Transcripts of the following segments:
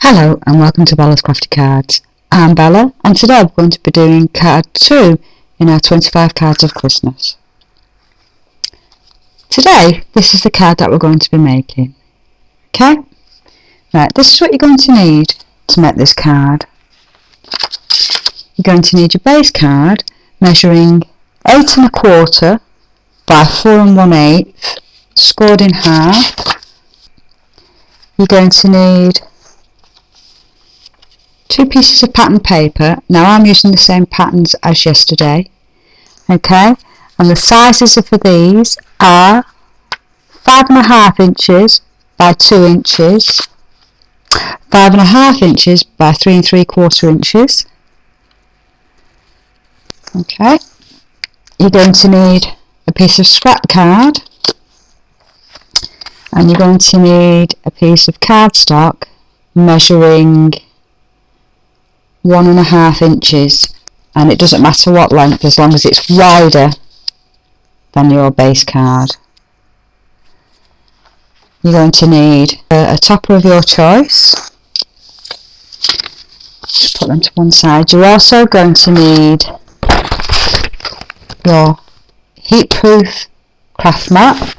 Hello and welcome to Bella's Crafty Cards. I'm Bella and today we're going to be doing card 2 in our 25 cards of Christmas. Today this is the card that we're going to be making. Okay? Right, this is what you're going to need to make this card. You're going to need your base card measuring 8 1/4 by 4 1/8 scored in half. You're going to need 2 pieces of pattern paper. Now I'm using the same patterns as yesterday. Okay, and the sizes for these are 5.5 inches by 2 inches, 5.5 inches by 3 3/4 inches. Okay, you're going to need a piece of scrap card, and you're going to need a piece of cardstock measuring 1.5 inches, and it doesn't matter what length as long as it's wider than your base card. You're going to need a topper of your choice. Just put them to one side. You're also going to need your heat-proof craft mat.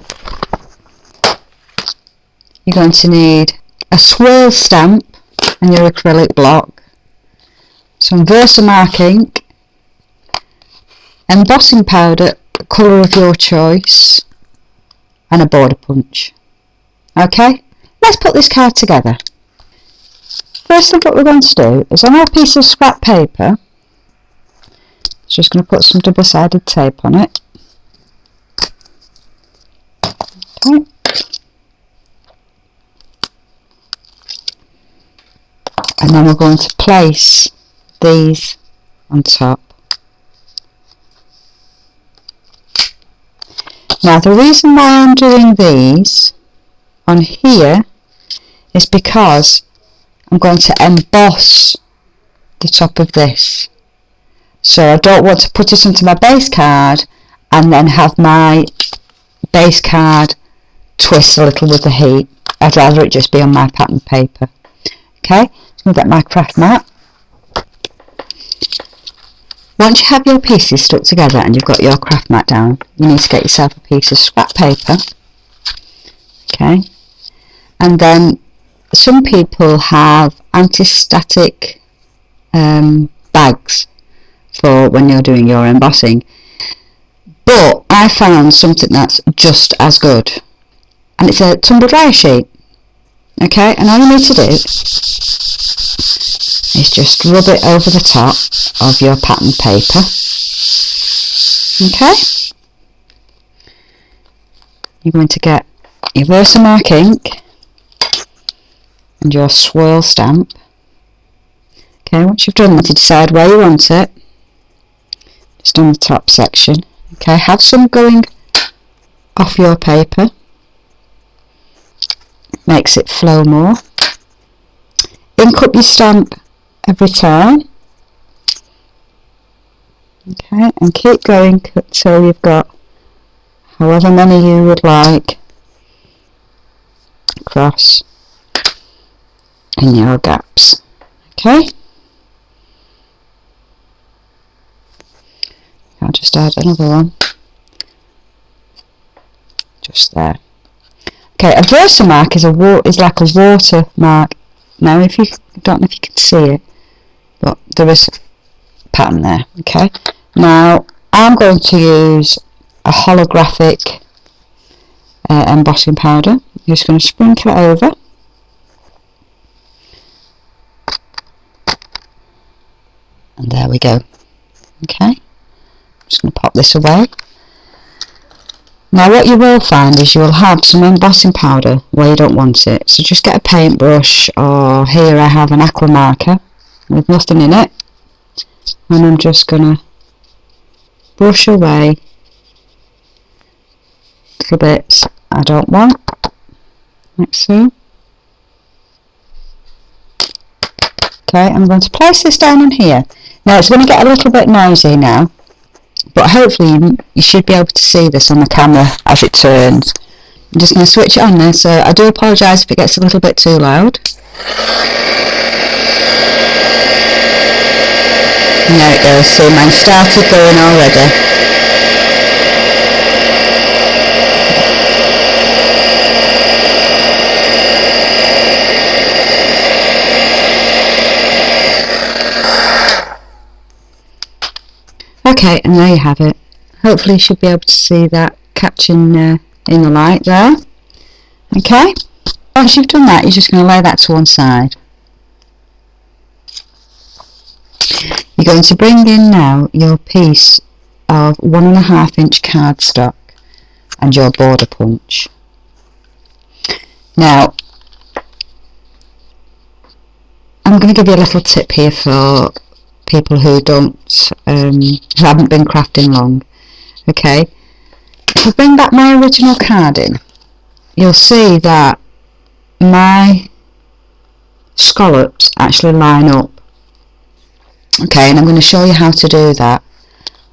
You're going to need a swirl stamp and your acrylic block, some Versamark ink, embossing powder, colour of your choice, and a border punch. Okay, let's put this card together. First thing what we're going to do is on our piece of scrap paper, just going to put some double-sided tape on it. Okay. And then we're going to place these on top. Now the reason why I'm doing these on here is because I'm going to emboss the top of this. So I don't want to put it onto my base card and then have my base card twist a little with the heat. I'd rather it just be on my pattern paper. Okay, so I'm going to get my craft mat. Once you have your pieces stuck together and you've got your craft mat down, you need to get yourself a piece of scrap paper. Okay, and then some people have anti-static bags for when you're doing your embossing, but I found something that's just as good, and it's a tumble dryer sheet. Okay, and all you need to do is just rub it over the top of your pattern paper. Okay, you're going to get your Versamark ink and your swirl stamp. Okay, once you've done that, you decide where you want it, just on the top section. Okay, have some going off your paper, makes it flow more. Ink up your stamp every time. Okay, and keep going until you've got however many you would like across in your gaps. Okay, I'll just add another one just there. Okay, a Versamark is like a watermark. Now, if you don't know if you can see it, but there is a pattern there. Okay, now I'm going to use a holographic embossing powder. I'm just going to sprinkle it over. And there we go. Okay, I'm just going to pop this away. Now what you will find is you'll have some embossing powder where you don't want it. So just get a paintbrush, or here I have an aqua marker with nothing in it. And I'm just going to brush away little bits I don't want, like so. Okay, I'm going to place this down in here. Now it's going to get a little bit noisy now, but hopefully you should be able to see this on the camera as it turns. I'm just going to switch it on there, so I do apologise if it gets a little bit too loud. And there it goes, see mine started going already. Okay, and there you have it. Hopefully you should be able to see that catching in the light there. Okay, once you've done that, you're just going to lay that to one side. You're going to bring in now your piece of 1.5 inch cardstock and your border punch. Now, I'm going to give you a little tip here for people who haven't been crafting long. Okay, if I bring back my original card in, you'll see that my scallops actually line up. Okay, and I'm going to show you how to do that.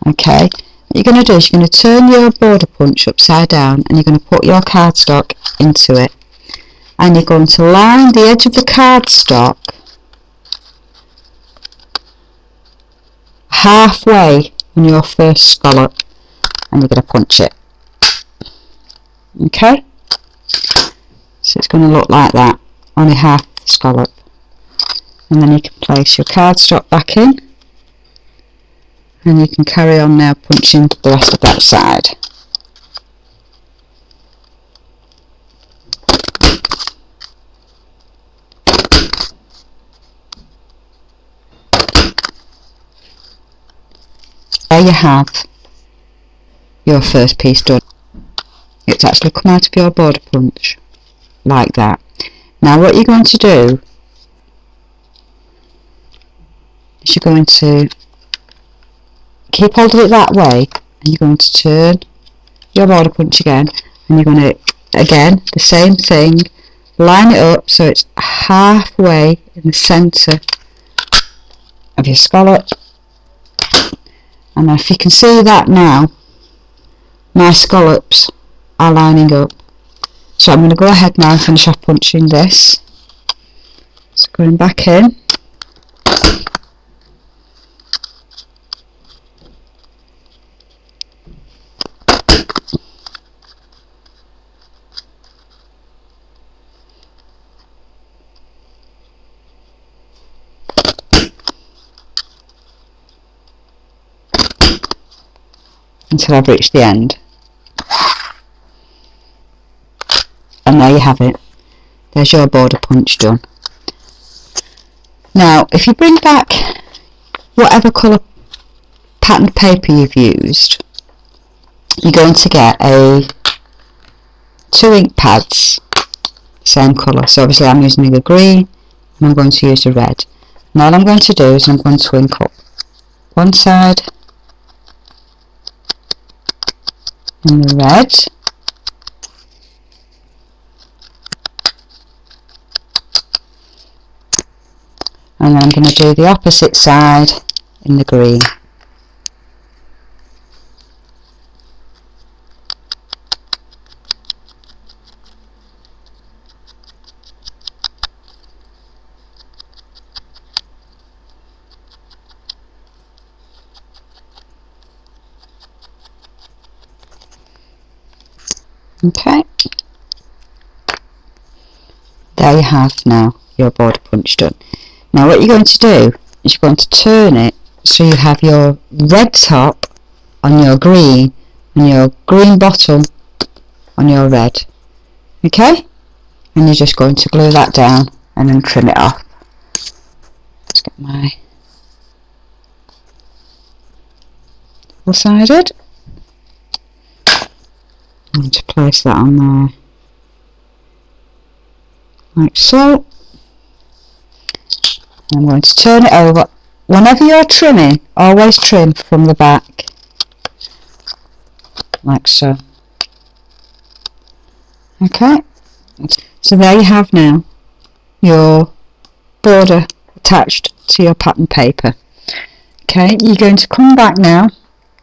Okay, what you're going to do is you're going to turn your border punch upside down and you're going to put your cardstock into it, and you're going to line the edge of the cardstock halfway on your first scallop, and you're going to punch it. Okay, so it's going to look like that, only half the scallop, and then you can place your cardstock back in, and you can carry on now punching the rest of that side. There you have your first piece done. It's actually come out of your border punch like that. Now what you're going to do is you're going to keep hold of it that way, and you're going to turn your border punch again, and you're going to, again, the same thing, line it up so it's halfway in the centre of your scallop. And if you can see that now, my scallops are lining up. So I'm going to go ahead now and finish off punching this. So going back in. Until I've reached the end. And there you have it. There's your border punch done. Now if you bring back whatever colour patterned paper you've used, you're going to get 2 ink pads, same colour. So obviously I'm using the green and I'm going to use the red. And all I'm going to do is I'm going to ink up one side in the red, and then I'm going to do the opposite side in the green. Okay, there you have now your border punch done. Now what you're going to do is you're going to turn it so you have your red top on your green and your green bottom on your red. Okay, and you're just going to glue that down and then trim it off. Let's get my double-sided. And to place that on there like so. I'm going to turn it over. Whenever you're trimming, always trim from the back like so. Okay, so there you have now your border attached to your pattern paper. Okay, you're going to come back now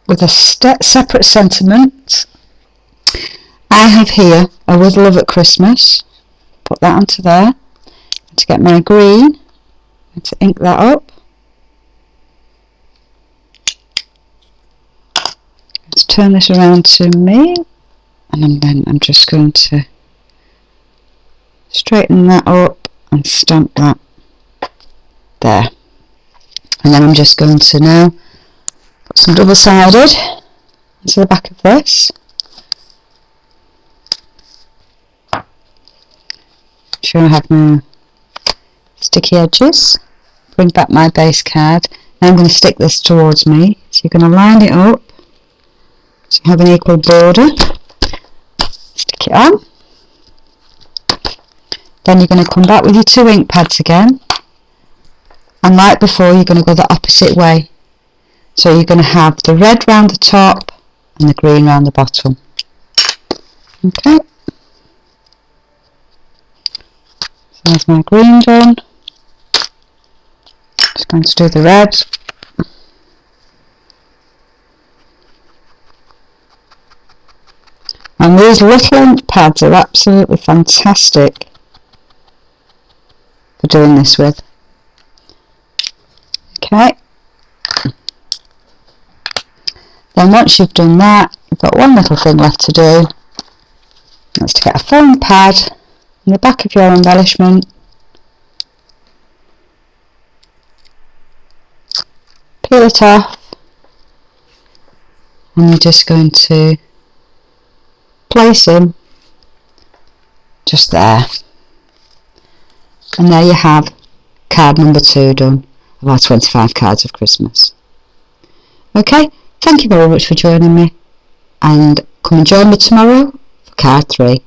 with a separate sentiment. I have here a With Love at Christmas. Put that onto there. to get my green and to ink that up. Let's turn this around to me, and then I'm just going to straighten that up and stamp that there. And then I'm just going to now put some double-sided into the back of this. Sure I have my sticky edges. Bring back my base card. Now I'm going to stick this towards me. So you're going to line it up so you have an equal border. Stick it on. Then you're going to come back with your 2 ink pads again. And like before, you're going to go the opposite way. So you're going to have the red round the top and the green round the bottom. Okay. So there's my green done. Just going to do the red. And these little ink pads are absolutely fantastic for doing this with. Okay. Then once you've done that, you've got one little thing left to do. That's to get a foam pad in the back of your embellishment. Peel it off. And you're just going to place him just there. And there you have card number 2 done of our 25 cards of Christmas. Okay, thank you very much for joining me, and come and join me tomorrow for card 3.